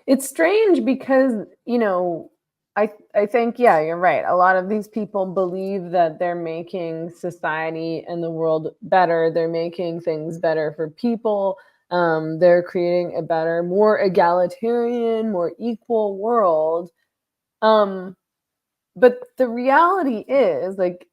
It's strange because, I think, yeah, you're right. A lot of these people believe that they're making society and the world better. They're making things better for people. They're creating a better, more egalitarian, more equal world. Um, but the reality is, like,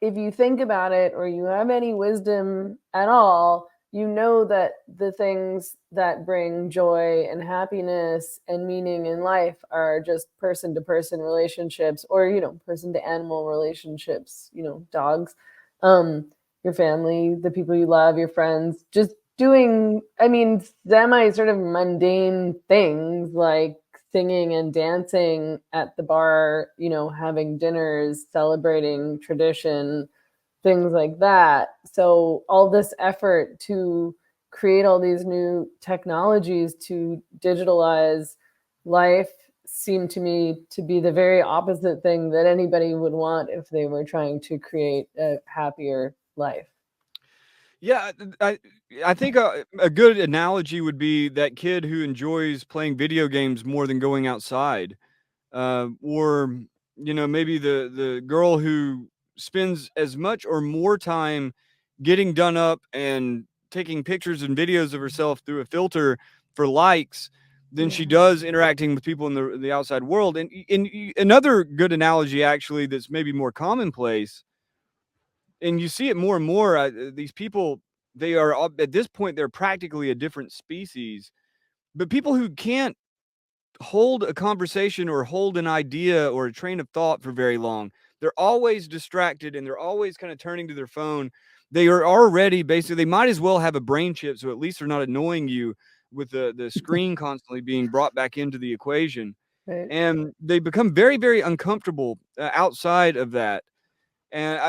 if you think about it or you have any wisdom at all, you know that the things that bring joy and happiness and meaning in life are just person to person relationships, or, person to animal relationships, dogs, um, your family, the people you love, your friends, just doing, I mean, semi sort of mundane things like singing and dancing at the bar, having dinners, celebrating tradition, things like that. So all this effort to create all these new technologies to digitalize life seemed to me to be the very opposite thing that anybody would want if they were trying to create a happier life. Yeah, I think a good analogy would be that kid who enjoys playing video games more than going outside, or maybe the girl who spends as much or more time getting done up and taking pictures and videos of herself through a filter for likes than she Yeah. does interacting with people in the outside world. And another good analogy, actually, that's maybe more commonplace, and you see it more and more. These people, they are at this point, they're practically a different species. But people who can't hold a conversation or hold an idea or a train of thought for very long, they're always distracted and they're always kind of turning to their phone. They are already basically, they might as well have a brain chip, so at least they're not annoying you with the screen constantly being brought back into the equation. Right. And they become very, very uncomfortable outside of that. And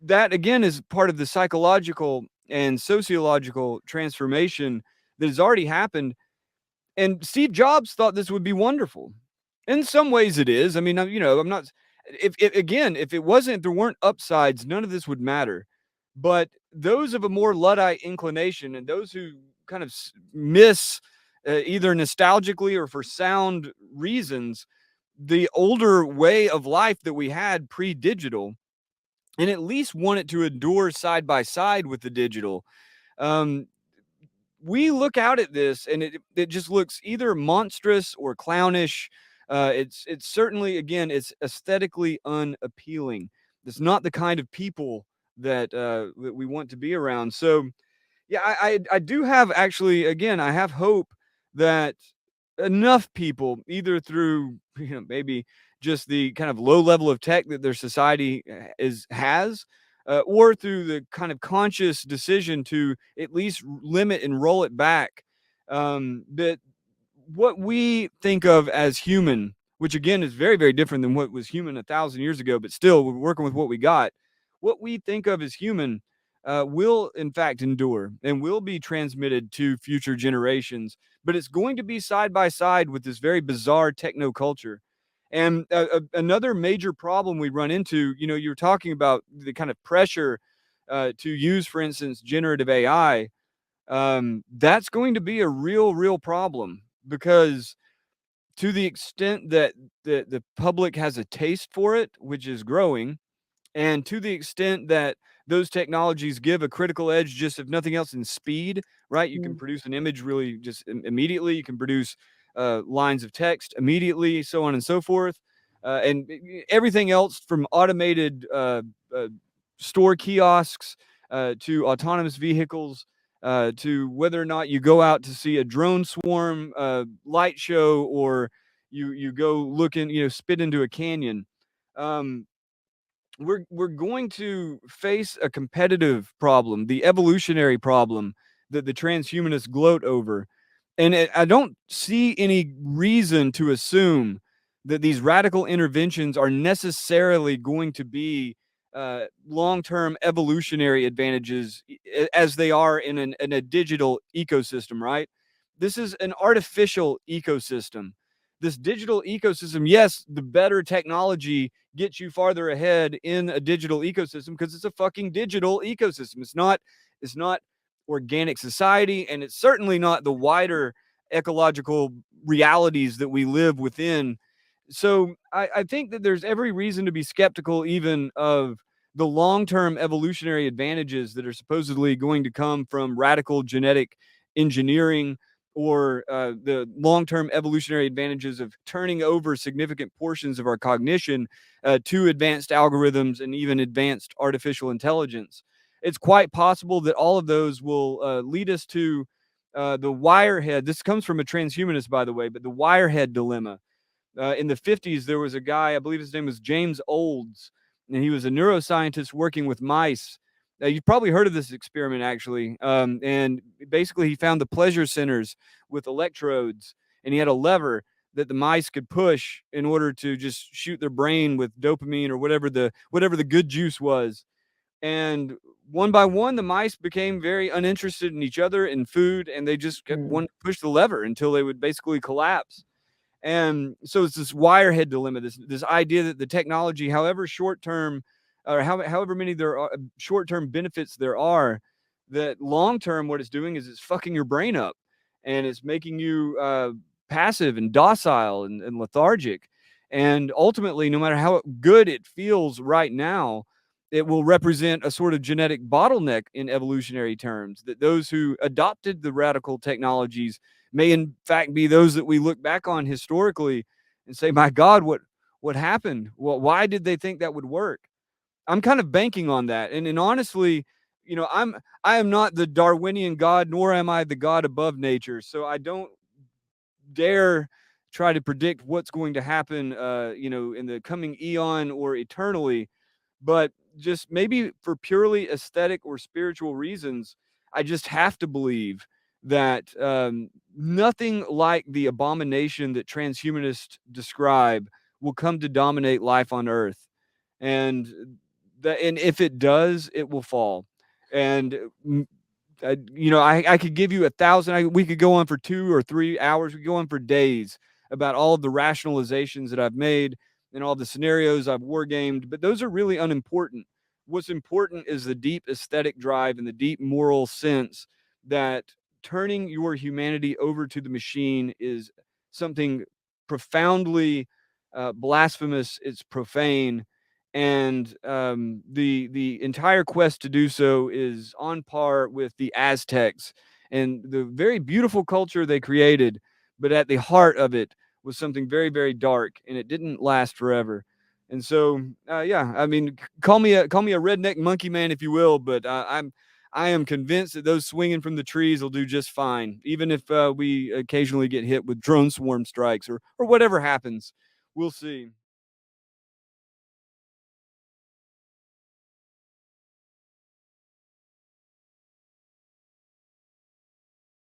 that again is part of the psychological and sociological transformation that has already happened. And Steve Jobs thought this would be wonderful. In some ways, it is. I mean, I'm not. If again, if it wasn't, if there weren't upsides, none of this would matter. But those of a more luddite inclination and those who kind of miss, either nostalgically or for sound reasons, the older way of life that we had pre-digital, and at least want it to endure side by side with the digital. Um, we look out at this and it just looks either monstrous or clownish. It's certainly, again, it's aesthetically unappealing. It's not the kind of people that we want to be around. So yeah, I do have, actually, again, I have hope that enough people, either through maybe just the kind of low level of tech that their society has, or through the kind of conscious decision to at least limit and roll it back, that what we think of as human, which again is very, very different than what was human 1,000 years ago, but still we're working with what we got. What we think of as human will in fact endure and will be transmitted to future generations, but it's going to be side by side with this very bizarre techno culture. And another major problem we run into, you're talking about the kind of pressure to use, for instance, generative AI. That's going to be a real, real problem, because to the extent that the public has a taste for it, which is growing, and to the extent that those technologies give a critical edge, just if nothing else, in speed, right? You can Mm. produce an image really just immediately. You can produce lines of text immediately, so on and so forth. And everything else from automated uh, store kiosks to autonomous vehicles, to whether or not you go out to see a drone swarm light show, or you go look in, spit into a canyon. Um, we're going to face a competitive problem, the evolutionary problem that the transhumanists gloat over. And I don't see any reason to assume that these radical interventions are necessarily going to be long-term evolutionary advantages, as they are in a digital ecosystem, right? This is an artificial ecosystem. This digital ecosystem, yes, the better technology gets you farther ahead in a digital ecosystem because it's a fucking digital ecosystem. It's not organic society, and it's certainly not the wider ecological realities that we live within. So I think that there's every reason to be skeptical, even of the long term evolutionary advantages that are supposedly going to come from radical genetic engineering, or the long term evolutionary advantages of turning over significant portions of our cognition to advanced algorithms and even advanced artificial intelligence. It's quite possible that all of those will lead us to the wirehead. This comes from a transhumanist, by the way, but the wirehead dilemma. In the 50s, there was a guy, I believe his name was James Olds, and he was a neuroscientist working with mice. You've probably heard of this experiment, actually. And basically, he found the pleasure centers with electrodes, and he had a lever that the mice could push in order to just shoot their brain with dopamine or whatever the good juice was. And one by one, the mice became very uninterested in each other, in food, and they just kept Mm, wanting to push the lever until they would basically collapse. And so it's this wirehead dilemma, this idea that the technology, however short term, or however many there are short term benefits there are, that long term what it's doing is it's fucking your brain up, and it's making you passive and docile and lethargic. And ultimately, no matter how good it feels right now, it will represent a sort of genetic bottleneck in evolutionary terms, that those who adopted the radical technologies may in fact be those that we look back on historically and say, my God, what happened? Well, why did they think that would work? I'm kind of banking on that. And honestly, I am not the Darwinian God, nor am I the God above nature. So I don't dare try to predict what's going to happen in the coming eon or eternally. But just maybe for purely aesthetic or spiritual reasons, I just have to believe that nothing like the abomination that transhumanists describe will come to dominate life on Earth, and and if it does, it will fall. And I could give you 1,000. We could go on for 2 or 3 hours. We could go on for days about all of the rationalizations that I've made and all the scenarios I've wargamed, but those are really unimportant. What's important is the deep aesthetic drive and the deep moral sense that turning your humanity over to the machine is something profoundly blasphemous. It's profane, and the entire quest to do so is on par with the Aztecs and the very beautiful culture they created, but at the heart of it was something very, very dark, and it didn't last forever. And so, yeah, I mean, call me a redneck monkey man if you will, but I am convinced that those swinging from the trees will do just fine, even if we occasionally get hit with drone swarm strikes or whatever happens. We'll see.